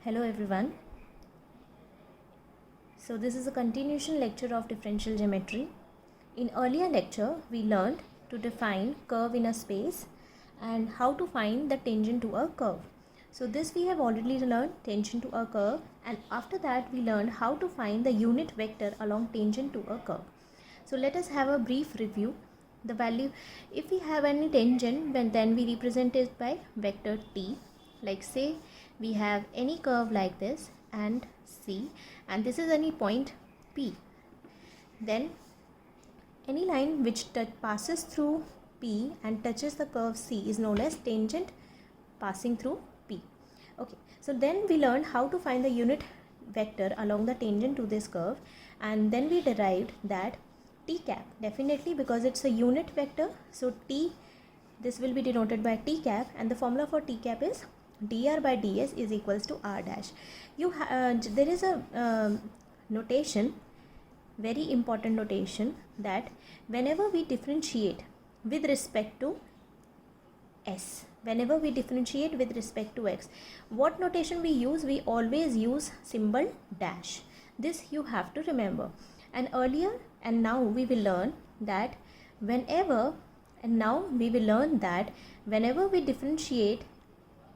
Hello everyone. So this is a continuation lecture of differential geometry. In earlier lecture we learned to define curve in a space and how to find the tangent to a curve. So this we have already learned, tangent to a curve, and after that we learned how to find the unit vector along tangent to a curve. So let us have a brief review. The value, if we have any tangent, then we represent it by vector t. Like say we have any curve like this and C, and this is any point P. Then any line which passes through P and touches the curve C is known as tangent passing through P. Okay, so then we learned how to find the unit vector along the tangent to this curve, and then we derived that t cap, definitely because it's a unit vector, so t, this will be denoted by t cap, and the formula for t cap is dr by ds is equals to r dash. There is a notation, very important notation, that whenever we differentiate with respect to s, whenever we differentiate with respect to x, what notation we use? We always use symbol dash. This you have to remember. And earlier and now we will learn that whenever we differentiate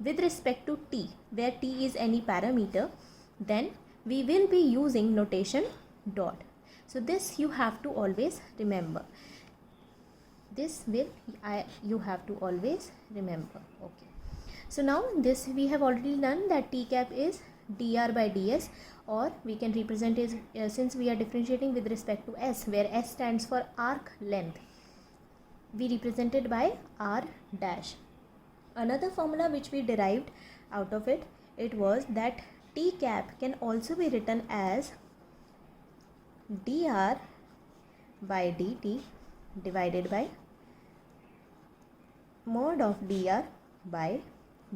with respect to t, where t is any parameter, then we will be using notation dot. So this you have to always remember. You have to always remember. Okay. So now this we have already learned that t cap is dr by ds, or we can represent it since we are differentiating with respect to s, where s stands for arc length, we represent it by r dash. Another formula which we derived out of it, it was that t cap can also be written as dr by dt divided by mod of dr by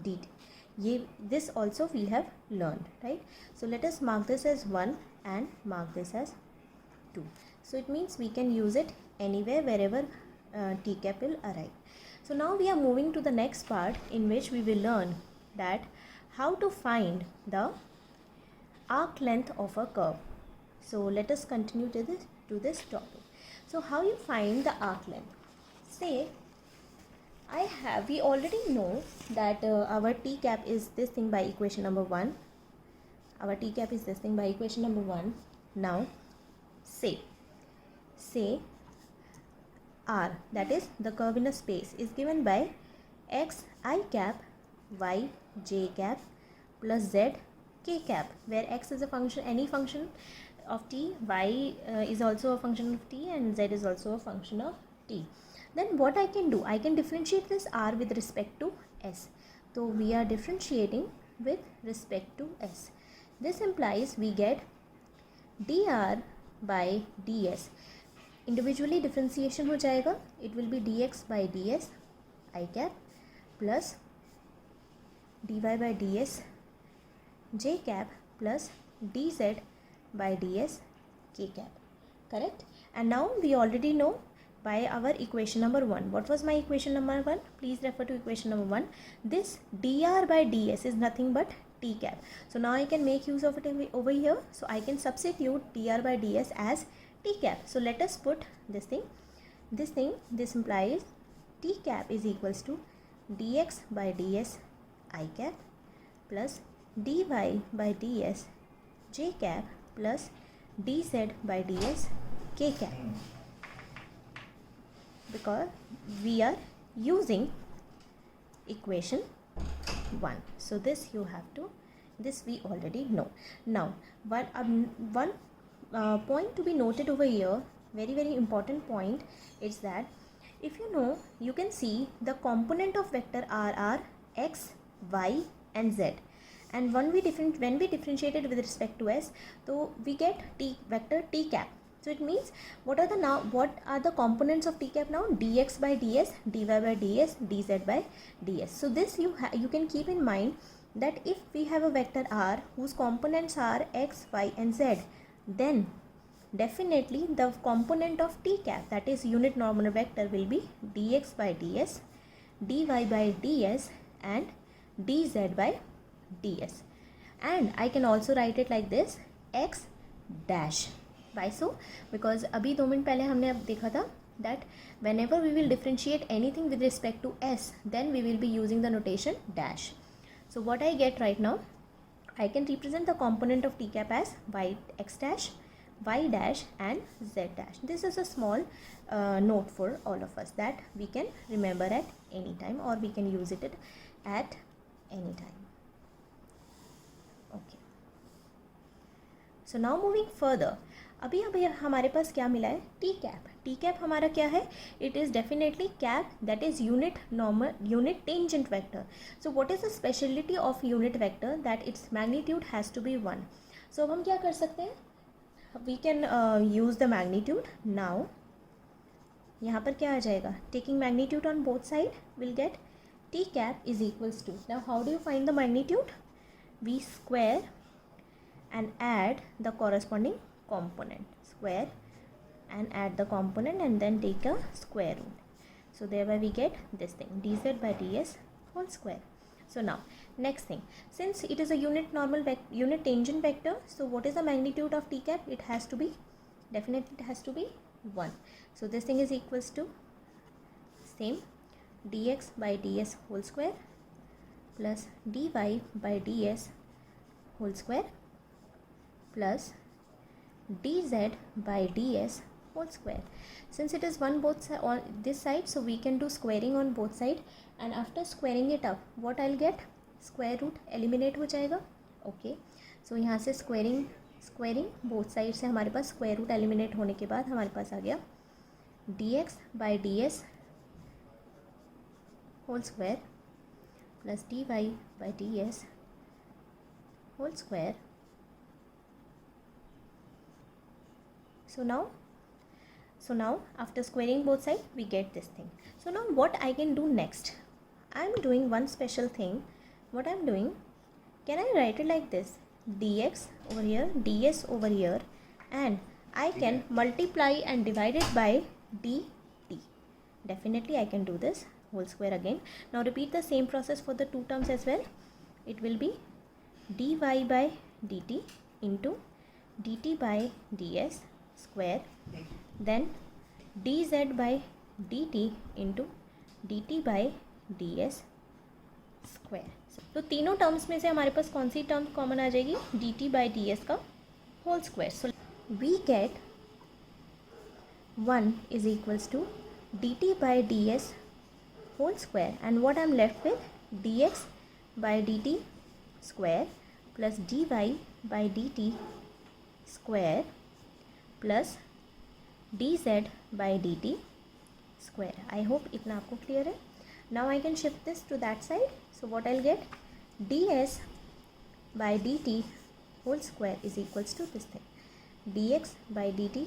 dt. This also we have learned, right? So let us mark this as 1 and mark this as 2. So it means we can use it anywhere wherever t cap will arrive. So now we are moving to the next part, in which we will learn that how to find the arc length of a curve. So let us continue to this topic. So how you find the arc length? Say we already know that our t cap is this thing by equation number 1. Our t cap is this thing by equation number 1. Now say r, that is the curve in a space, is given by x I cap y j cap plus z k cap, where x is a function, any function of t, y is also a function of t, and z is also a function of t. Then what I can do? I can differentiate this r with respect to s. So we are differentiating with respect to s. This implies we get dr by ds. Individually differentiation हो जाएगा. It will be dx by ds I cap plus dy by ds j cap plus dz by ds k cap. Correct? And now we already know by our equation number 1. What was my equation number 1? Please refer to equation number 1. This dr by ds is nothing but t cap. So now I can make use of it over here. So I can substitute dr by ds as t cap. So let us put this thing. This implies t cap is equals to dx by ds I cap plus dy by ds j cap plus dz by ds k cap, because we are using equation 1. So this we already know. Now one point to be noted over here, very important point, is that if you know, you can see the component of vector r are x, y and z, and when we differentiated with respect to s, so we get vector t cap. So it means what are the components of t cap now? Dx by ds, dy by ds, dz by ds. So this you can keep in mind that if we have a vector r whose components are x, y and z, then definitely the component of t cap, that is unit normal vector, will be dx by ds, dy by ds and dz by ds. and I can also write it like this, x dash. Why so? Because अभी 2 minute पहले हमने अब देखा था that whenever we will differentiate anything with respect to s, then we will be using the notation dash. So what I get right now, I can represent the component of t cap as y x dash, y dash and z dash. This is a small note for all of us that we can remember at any time, or we can use it at any time. Okay. So now moving further, अभी हमारे पास क्या मिला है, T cap. T cap हमारा क्या है? It is definitely cap that is unit normal unit tangent vector. So what is the speciality of unit vector? That its magnitude has to be 1. So अब हम क्या कर सकते हैं, we can use the magnitude. Now यहाँ पर क्या आ जाएगा, taking magnitude on both side will get T cap is equals to. Now how do you find the magnitude? We square and add the corresponding component, square and add the component and then take a square root. So thereby we get this thing, dz by ds whole square. So now next thing, since it is a unit unit tangent vector, so what is the magnitude of t cap? It has to be, definitely it has to be 1. So this thing is equals to same dx by ds whole square plus dy by ds whole square plus dz by ds whole square. Since it is 1 both on this side, so we can do squaring on both side, and after squaring it up, what I'll get? Square root eliminate हो जाएगा. Okay, so यहाँ से squaring both side से हमारे पास square root eliminate होने के बाद हमारे पास आ गया dx by ds whole square plus dy by ds whole square. So now after squaring both sides we get this thing. So now what I can do next? I am doing one special thing. What I am doing, can I write it like this, dx over here, ds over here, and I can multiply and divide it by dt. Definitely I can do this whole square again. Now repeat the same process for the two terms as well. It will be dy by dt into dt by ds square, then dz by dt into dt by ds square. तो तीनों terms में से हमारे पास कौन सी term common आ जाएगी? dt by ds का whole square. So we get 1 is equals to dt by ds whole square, and what I am left with, dx by dt square plus dy by dt square plus dz by dt square. I hope इतना आपको clear है. Now I can shift this to that side. So what I'll get, ds by dt whole square is equals to this thing, dx by dt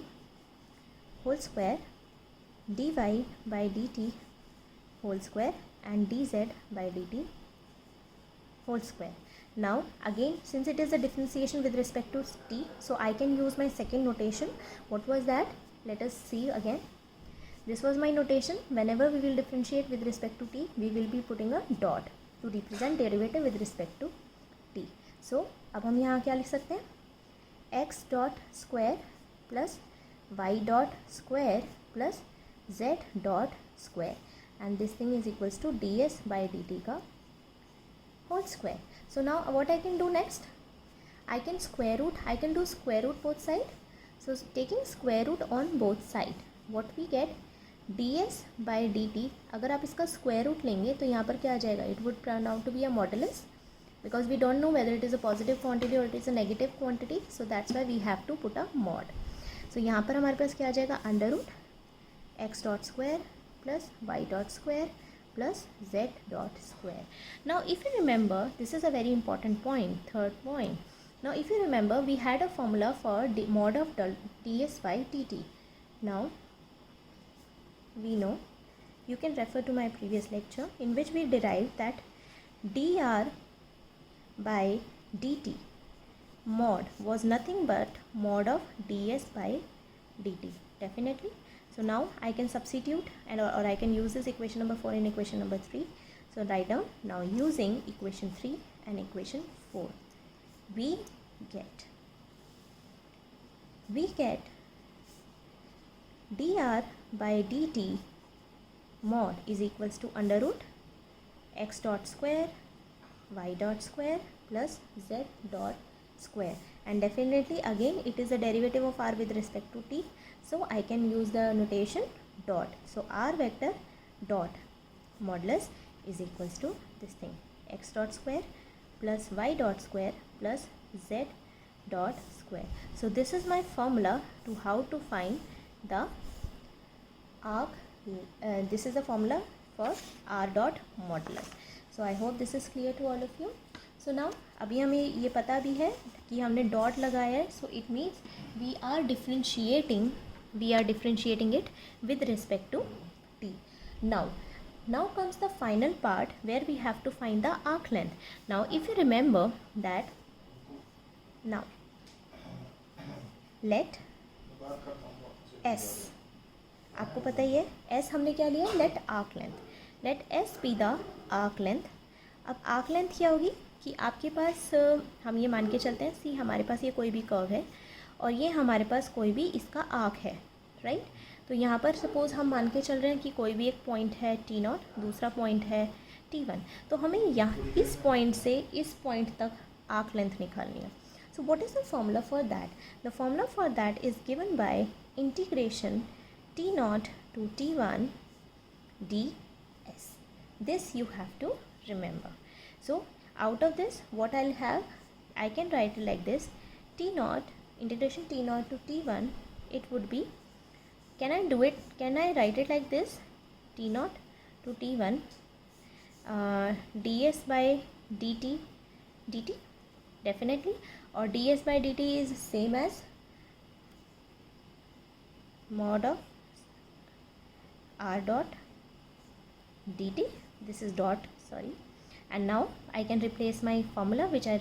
whole square, dy by dt whole square and dz by dt whole square. Now again, since it is a differentiation with respect to t, so I can use my second notation. What was that? Let us see again. This was my notation. Whenever we will differentiate with respect to t, we will be putting a dot to represent derivative with respect to t. So अब हम यहाँ क्या लिख सकते हैं, x dot square plus y dot square plus z dot square, and this thing is equals to ds by dt का whole square. So now what I can do next, I can do square root both side. So taking square root on both side, what we get, ds by dt, अगर आप इसका square root लेंगे तो यहाँ पर क्या आ जाएगा, it would turn out to be a modulus, because we don't know whether it is a positive quantity or it is a negative quantity, so that's why we have to put a mod. So यहाँ पर हमारे पास क्या आ जाएगा, under root x dot square plus y dot square plus z dot square. Now if you remember, this is a very important point, third point. Now if you remember, we had a formula for mod of ds by dt. Now we know, you can refer to my previous lecture in which we derived that dr by dt mod was nothing but mod of ds by dt, definitely. So now I can substitute and or I can use this equation number 4 in equation number 3. So write down now using equation 3 and equation 4. we get dr by dt mod is equals to under root x dot square y dot square plus z dot square, and definitely again it is the derivative of r with respect to t, so I can use the notation dot. So r vector dot modulus is equals to this thing, x dot square plus y dot square plus z dot square. So this is my formula to how to find the arc. This is the formula for r dot modulus. So I hope this is clear to all of you. So now अभी हमें ये पता भी है कि हमने dot लगाया है, so it means we are differentiating it with respect to t. Now comes the final part where we have to find the arc length. Now if you remember that, now let s, आपको पता ही है s हमने क्या लिया, let arc length, let s be the arc length. अब arc length क्या होगी कि आपके पास हम ये मान के चलते हैं सी हमारे पास ये कोई भी कर्व है और ये हमारे पास कोई भी इसका आर्क है, राइट. तो यहाँ पर सपोज़ हम मान के चल रहे हैं कि कोई भी एक पॉइंट है t0, दूसरा पॉइंट है t1, तो हमें यहाँ इस पॉइंट से इस पॉइंट तक आर्क लेंथ निकालनी है. सो what is the formula for that? The formula for that is given by integration t0 to t1 ds. This you have to remember. So out of this, what I'll have, I can write it like this, t0 integration t0 to t1, it would be, can I write it like this, t0 to t1 ds by dt, definitely, or ds by dt is same as mod of r dot dt, this is dot, sorry. And now I can replace my formula which I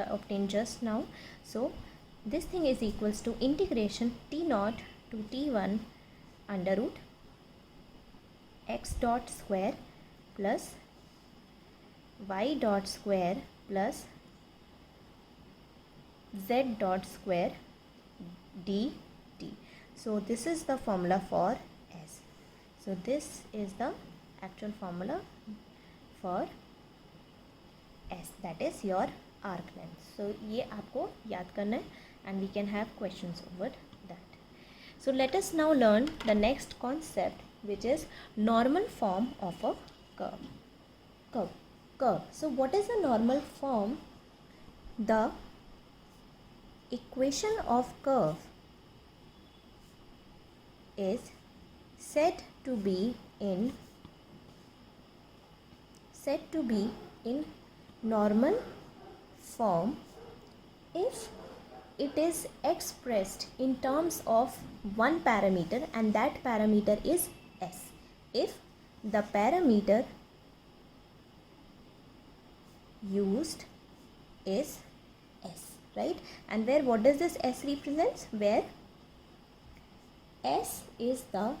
obtained just now. So this thing is equals to integration t0 to t1 under root x dot square plus y dot square plus z dot square dt. So this is the formula for s. So this is the actual formula for S, that is your arc length. So ये आपको याद करना है and we can have questions over that. So let us now learn the next concept, which is normal form of a curve. So what is a normal form? The equation of curve is said to be in normal form if it is expressed in terms of one parameter, and that parameter is s. If the parameter used is s, right? And where what does this s represents? Where s is the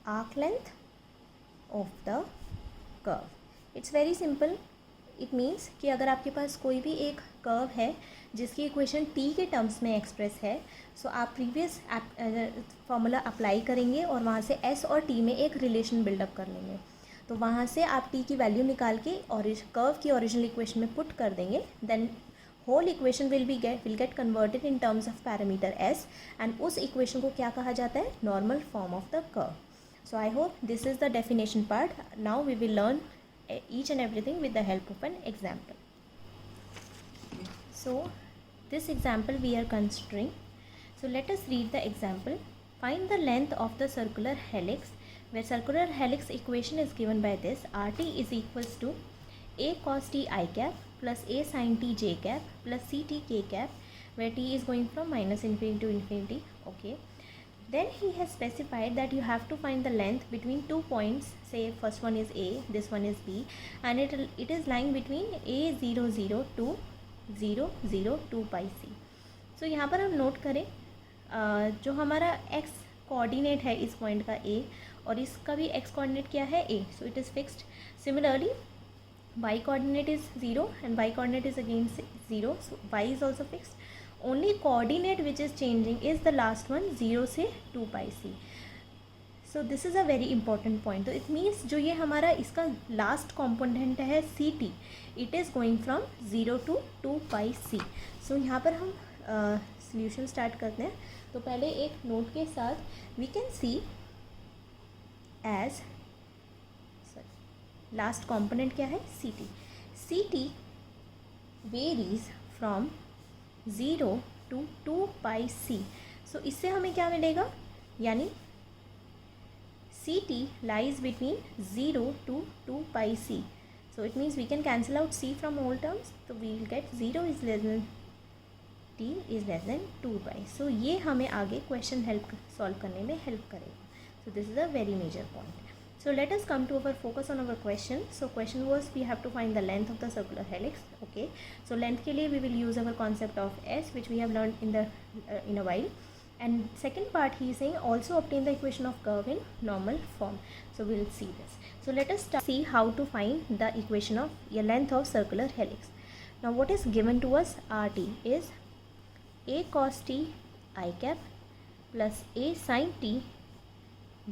arc length of the curve. It's very simple. It means कि अगर आपके पास कोई भी एक curve है जिसकी equation t के terms में एक्सप्रेस है, सो आप प्रीवियस फार्मूला अप्लाई करेंगे और वहाँ से s और t में एक रिलेशन बिल्डअप कर लेंगे. तो वहाँ से आप t की वैल्यू निकाल के कर्व की ओरिजिनल इक्वेशन में पुट कर देंगे. Then whole equation will get converted in terms of parameter s, and उस इक्वेशन को क्या कहा जाता है? Normal form of the curve. So I hope this is the definition part. Now we will learn each and everything with the help of an example. So this example we are considering. So let us read the example. Find the length of the circular helix, where circular helix equation is given by this: RT is equals to a cos t I cap plus a sin t j cap plus ct k cap, where t is going from minus infinity to infinity. Okay. Then he has specified that you have to find the length between 2 points. Say first one is A, this one is B, and it is lying between A0 0 to 0 0 2 pi c. So यहाँ पर हम note करें जो हमारा x coordinate है इस point का A, और इसका भी x कोऑर्डिनेट क्या है A. So it is fixed. Similarly y coordinate is 0 and y coordinate is again 0, so y is also fixed. Only coordinate which is changing is the last one 0 से 2 pi c. So this is a very important point. तो it means जो ये हमारा इसका last component है ct, it is going from 0 to 2 pi c. So यहाँ पर हम solution start करते हैं. तो पहले एक note के साथ we can see as last component क्या है ct. ct varies from 0 to 2 pi c. So इससे हमें क्या मिलेगा, यानी ct lies between 0 to 2 pi c. So it means we can cancel out c from all terms. तो we will get 0 is less than t is less than 2 pi. So ये हमें आगे question help solve करने में help करेगा. So this is a very major point. So let us come to our focus on our question. So question was we have to find the length of the circular helix. Okay. So length के लिए we will use our concept of S, which we have learned in a while. And second part he is saying also obtain the equation of curve in normal form. So we will see this. So let us see how to find the equation of the length of circular helix. Now what is given to us, RT is a cos t I cap plus a sin t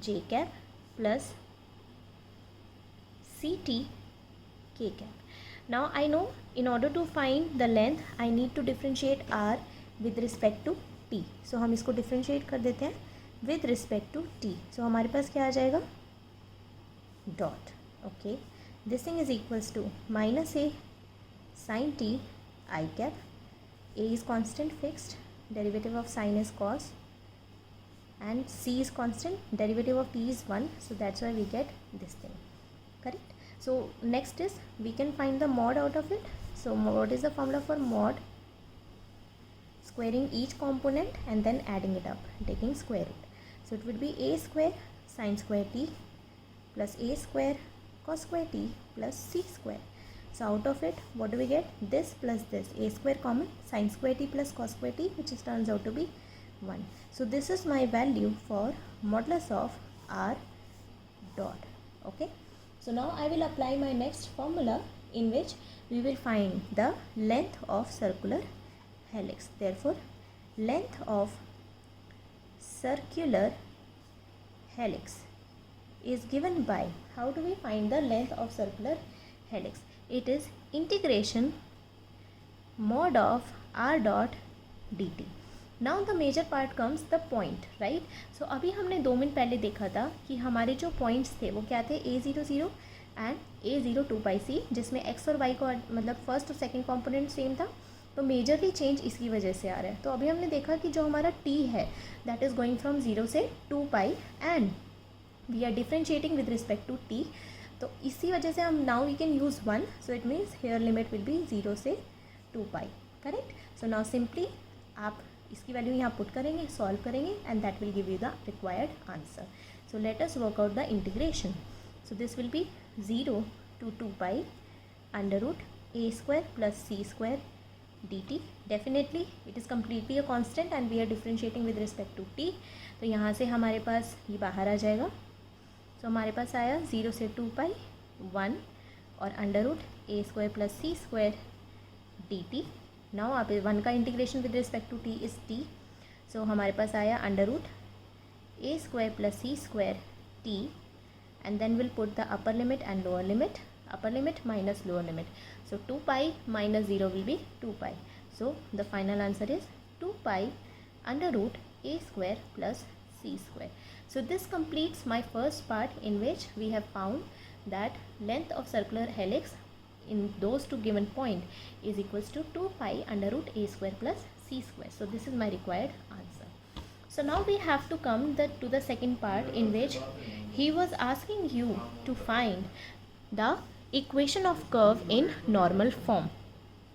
j cap plus ct k cap. Now I know in order to find the length I need to differentiate r with respect to t. So हम इसको differentiate कर देते हैं with respect to t. So हमारे पास क्या आ जाएगा, dot. Okay, this thing is equals to minus a sin t I cap. A is constant fixed, derivative of sin is cos, and c is constant, derivative of t is 1. So that's why we get this thing. Correct. So next is we can find the mod out of it. So what is the formula for mod? Squaring each component and then adding it up, taking square root. So it would be a square sin square t plus a square cos square t plus c square. So out of it what do we get? This plus this, a square common, sin square t plus cos square t, which is turns out to be 1. So this is my value for modulus of r dot. Okay. So now I will apply my next formula in which we will find the length of circular helix. Therefore, length of circular helix is given by, how do we find the length of circular helix? It is integration mod of r dot dt. Now the major part comes the point, right? So अभी हमने 2 minute पहले देखा था कि हमारे जो points थे वो क्या थे, a00 and a0 2 pi c, जिसमें x और y को मतलब फर्स्ट और सेकंड कंपोनेंट सेम था. तो मेजरली चेंज इसकी वजह से आ रहा है. तो अभी हमने देखा कि जो हमारा t है दैट इज़ गोइंग फ्रॉम 0 से 2 pi and we are differentiating with respect to t. तो इसी वजह से हम now we can use 1. So it means here limit will be 0 से 2 pi. Correct. So now simply आप इसकी वैल्यू यहाँ पुट करेंगे, सॉल्व करेंगे and that will give you the required answer. So let us work out the integration. So this will be 0 to 2 pi under root a square plus c square dt. Definitely it is completely a constant and we are differentiating with respect to t. तो यहाँ से हमारे पास ये बाहर आ जाएगा. तो हमारे पास आया 0 से 2 pi 1 और under root a square plus c square dt. Now आप 1 का integration with respect to t is t. So हमारे पास आया under root a square plus c square t and then we'll put the upper limit and lower limit, upper limit minus lower limit. So 2 pi minus 0 will be 2 pi. So the final answer is 2 pi under root a square plus c square. So this completes my first part in which we have found that length of circular helix in those two given point is equals to 2 pi under root a square plus c square. So this is my required answer. So now we have to come to the second part in which he was asking you to find the equation of curve in normal form.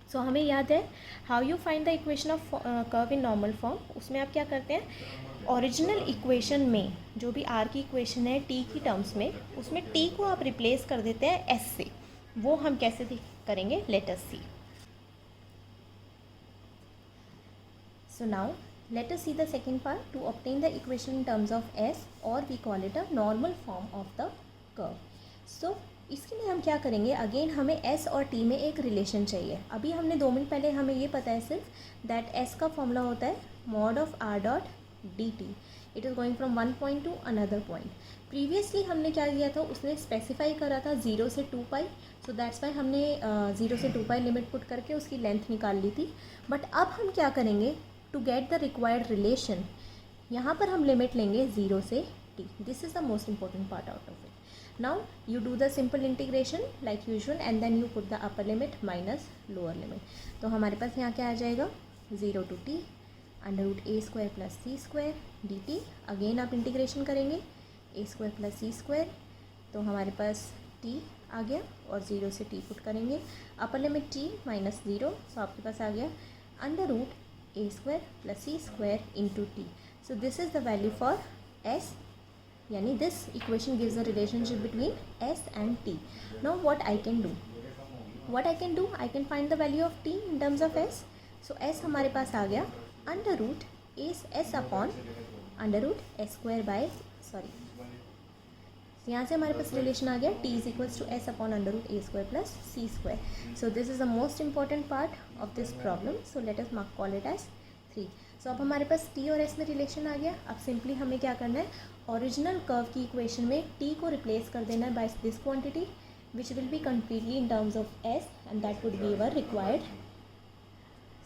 So हमें याद है how you find the equation of curve in normal form. उसमें आप क्या करते हैं, original equation में जो भी r की इक्वेशन है t की टर्म्स में, उसमें t को आप रिप्लेस कर देते हैं s से. वो हम कैसे करेंगे, let us see. So now let us see the second part to obtain the equation in terms of s, or we call it a normal form of the curve. So इसके लिए हम क्या करेंगे, अगेन हमें s और t में एक relation चाहिए। अभी हमने 2 मिनट पहले हमें ये पता है सिर्फ दैट s का फॉर्मूला होता है mod of r dot D T, it is going from one point two another point. Previously हमने क्या किया था, उसने स्पेसिफाई करा था 0 से 2 पाई, सो दैट्स वाई हमने 0 से 2 पाई लिमिट पुट करके उसकी लेंथ निकाल ली थी। बट अब हम क्या करेंगे, to get the required relation, यहाँ पर हम लिमिट लेंगे 0 से t। This is the most important part out of it. Now you do the simple integration like usual and then you put the upper limit minus lower limit। तो हमारे पास यहाँ क्या आ जाएगा, 0 to t under root A square plus C square D T. Again आप integration करेंगे A square plus C square, तो हमारे पास t आ गया और 0 से t पुट करेंगे, upper limit t minus 0, so आपके पास आ गया under root A square plus C square into T. So this is the value for s, यानी this equation gives the relationship between s and t। Now what I can do, I can find the value of t in terms of s। So s हमारे पास आ गया under root S upon under root S square by यहाँ से हमारे पास relation आ गया t is equals to S upon under root A square plus C square. So this is the most important part of this problem, so let us mark call it as 3। So अब हमारे पास t और s में relation आ गया। अब simply हमें क्या करना है, ओरिजिनल कर्व की इक्वेशन में t को रिप्लेस कर देना है by this quantity which will be completely in terms of s and that would give a required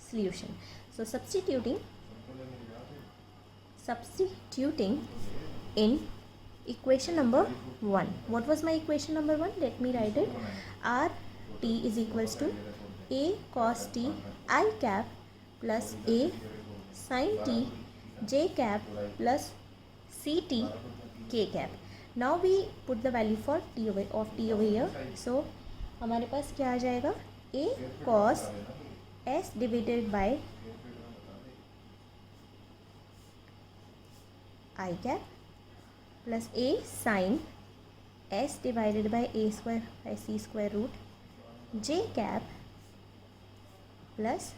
solution. So substituting in equation number 1. What was my equation number 1? Let me write it. R t is equals to a cos t I cap plus a sin t j cap plus c t k cap. Now we put the value for t over here. So हमारे पास क्या आ जाएगा, a cos s divided by I cap plus a sin s divided by a square by c square root j cap plus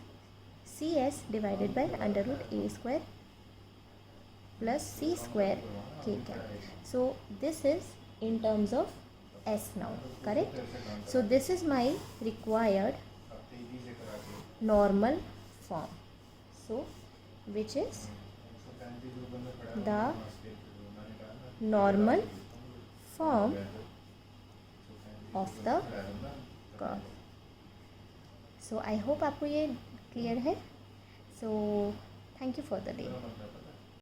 cs divided by under root a square plus c square k cap. So this is in terms of s now, correct? So this is my required normal form, so which is the normal form of the curve. So I hope आपको ये clear है. So thank you for the day.